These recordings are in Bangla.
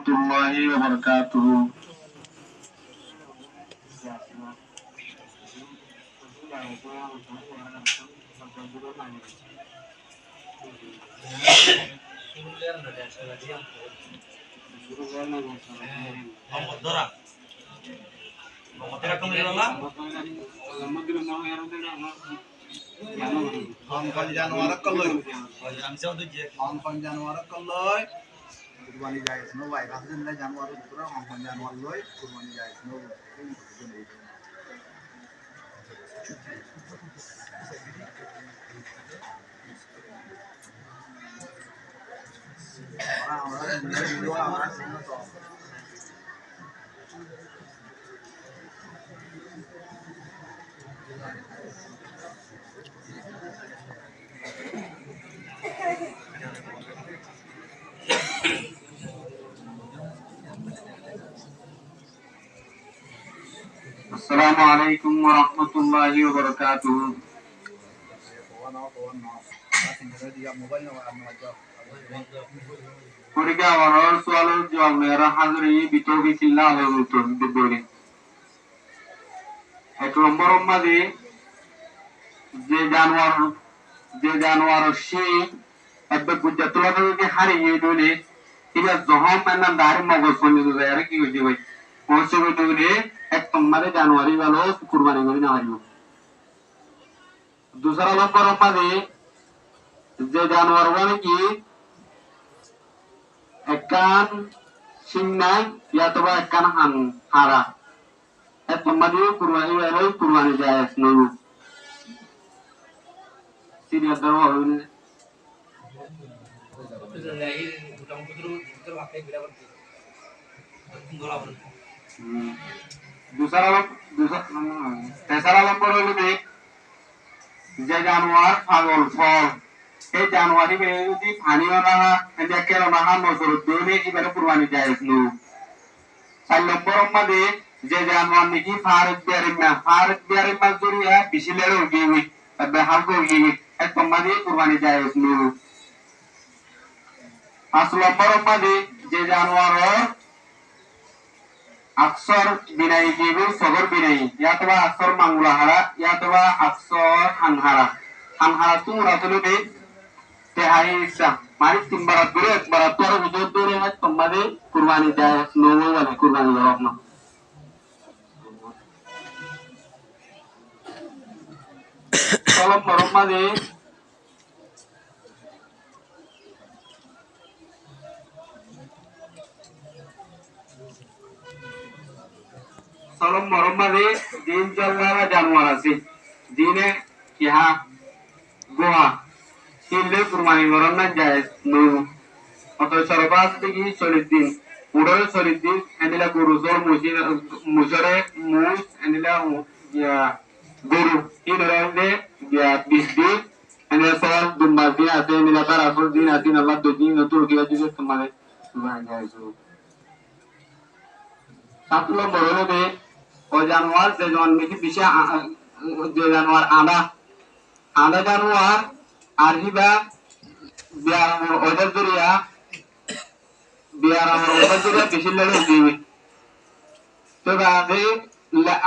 warahmatullahi wabarakatuh. কুরবানি যায় নো ভাই রাসেল জানুয়ারি পুরো অঙ্কন জানুয়ারি লই কুরবানি যায় no Assalamualaikum warahmatullahi wabarakatuh. Kuriga warol sualo jawab merah hazri bitogi silla holuton dibori. Ek nomor madi je januar shi abbe gujatula ke hari yedole iba zohom manna dar mogos ponni do yare ki hoje bhai পৌঁছে গেলে এক নম্বরে জানুয়ারি গেল কুরবানি করে নেওয়া হইব दूसरा नंबर मध्ये যে জানোয়ার মানে কি একান সিংনাই ইয়াতবা একান হারা এক নম্বরে কুরবানি গেল কুরবানি যায় নরু সিরিয়াল দেওয়া হইল তেসরা নম্বর হইল যে জানোয়ার পাগল ফল এই জানুয়ারি বেড়ে যদি পানিও না এনে কেন না বছর দৌড়ে এবারে কুরবানি যায় নো 4 নম্বর মধ্যে যে জানোয়ার নাকি ফারুক বিয়ারের মাছ ধরিয়া বিশিলের গিয়ে তবে হালকো গিয়ে এক নম্বরে কুরবানি যায় নো 5 নম্বর মধ্যে যে জানোয়ার अक्सर बिनाई गेबे सगर बिनाई या तो अक्सर मांगुला हारा या तो अक्सर हानहारा तू रातुले दे ते हाई इसा मारी तीन बार दूर एक बार तोर विजय दूर है तुम्हारे कुर्बानी जाए नोवे वाले कुर्बानी करो अपना चलो मरमा दे Salam moromade din jallara januar আছে দিনে ইহা গোয়া হিলে কুরবানি করন না যায় নো অত সরবাস থেকে 40 দিন উড়ে 40 দিন এনিলা গরু জল মুজরে মুজ এনিলা গরু ইন রন্দে 20 দিন এনিলা সর দুম্বা দিন আছে এনিলা তার আসল দিন আছে আল্লাহ দিন নতুন কি আছে তোমাদের কুরবানি যায় 7 নম্বর হলো o januar de jon miki bisha de januar ada januar arhiba biar order duriya bisil lele diwi to bade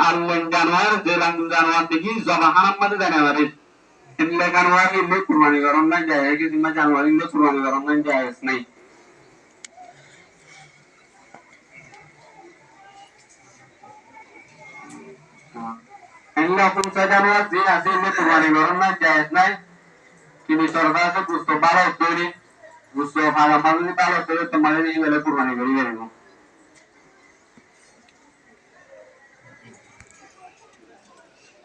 al januar de januar deki zamahan made januari ille januar ille kurmani garon na jaye ki sima januari ille kurmani garon na jaye nahi Ella pun saja nih sih hasil ini kurang corona jahit naik kini sorga se gusto balo turi gusto halaman ini balo turi teman ini bela kurang kori kori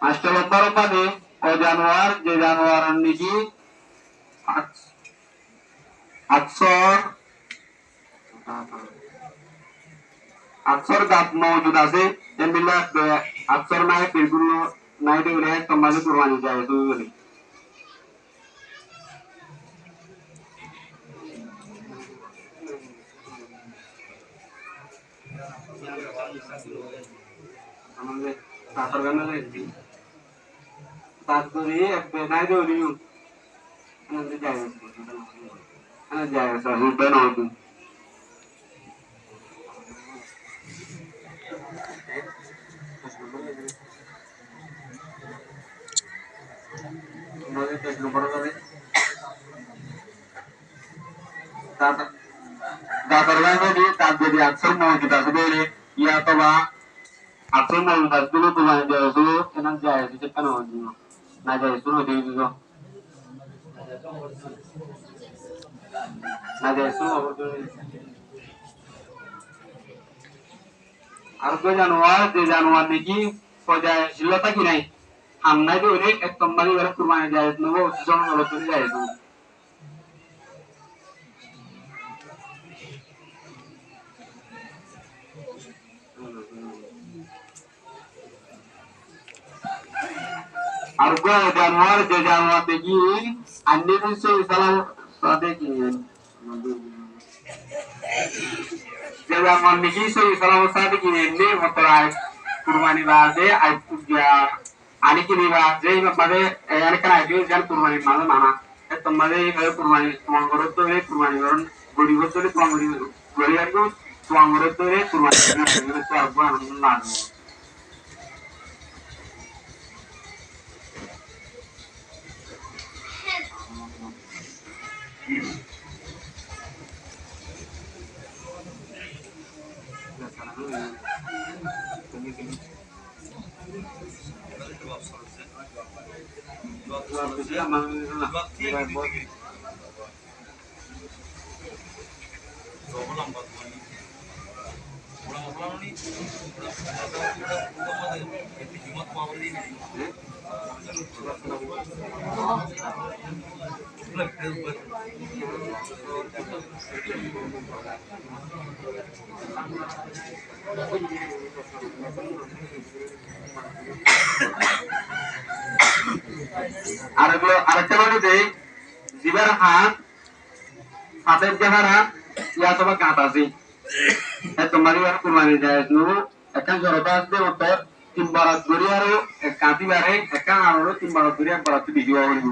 Asal lembar apa nih o Januar je Januaran niki अक्सर गाप मौजूद আছে এমবিলা अक्सर নাই बिल्कुल নাই দেলে তোমাদের কুরবানি যায় তো বলি আমাদের তারপর গানা লাগি তারপরে একটা নাই দেলি আমাদের যায় যায় স্যার হুবে না dapat lagi tak jadi aksar mau kita sebeli ya coba aksar mau kita dulu tuh yang jauh dulu enak jaya sih kan orang nah jaya suruh di itu nah jaya suruh আর তো জানোয়ার যে জানোয়ার নাকি পর্যায়ে শিলতা কি নাই হামনাই তো অনেক এক সম্মানী করে কুরবানি যায় নেবো ওজন হলো তো যায় তো আর তো জানোয়ার যে জানোয়ার নাকি আন্নে দিছে সালাম সাথে কি যে জানোয়ার নাকি সেই সালাম সাথে কি এমনি হতরায় কুরবানি বাদে I ani kini ba je made ani kana ide jan kurmani mana mana to made e kurmani tuang goro to e kurmani goron gori go to le tuang gori ar go tuang goro to e kurmani na ne to arbo an na আরেকটা বাড়িতে জিবার হাত হাতের জাহারা ইয়া সবা কাঁটা আছে তোমারই আর কুরবানি যায় নু একটা জড়তা আসবে ওটা তিন বারাত ধরে আরো কাঁতি বারে একটা আরো তিন বারাত ধরে এক বারাত বেশি হওয়া হইব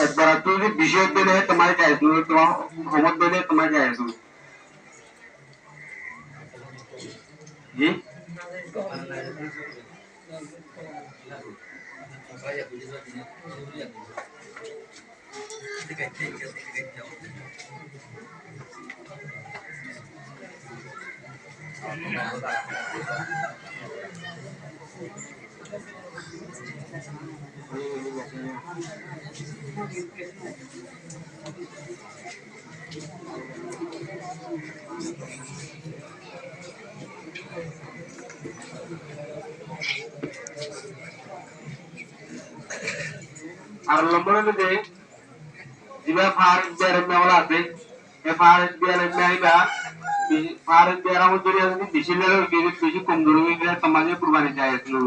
এক বারাত যদি বিষয় দিলে তোমার যায় তোমার হোমত দিলে তোমার যায় জি আর লম্বনে মধ্যে জিবা ফার বিয়ার মেওলা আছে এ ফার বিয়ার মেইবা ফার বিয়ার মধ্যে যদি বেশি লেগে বেশি কম দূর হয়ে গেলে সমাজে কুরবানি যায় আসলো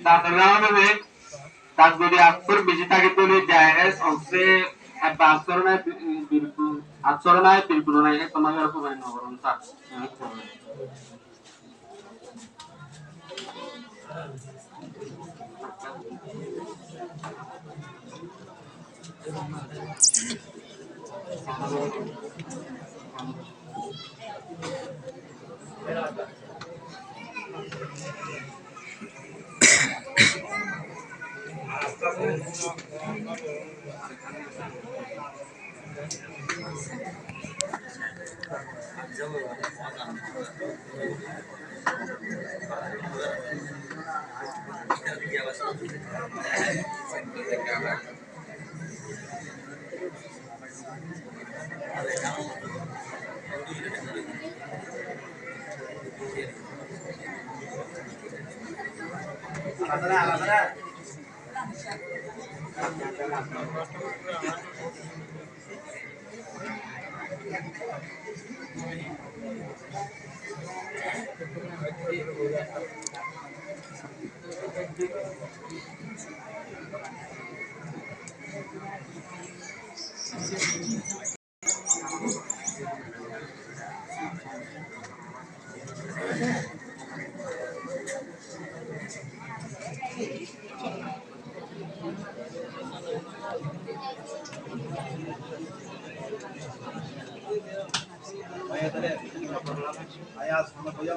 তারপরে তার যদি আস্তর বেশি থাকে তাহলে জায়েজ অংশে একটা আচরণায় আচরণায় বিলকুল নাই তোমাকে আর কুরবানি না করুন তা ভাইয়া তাহলে আয়াজ আমরা কইয়া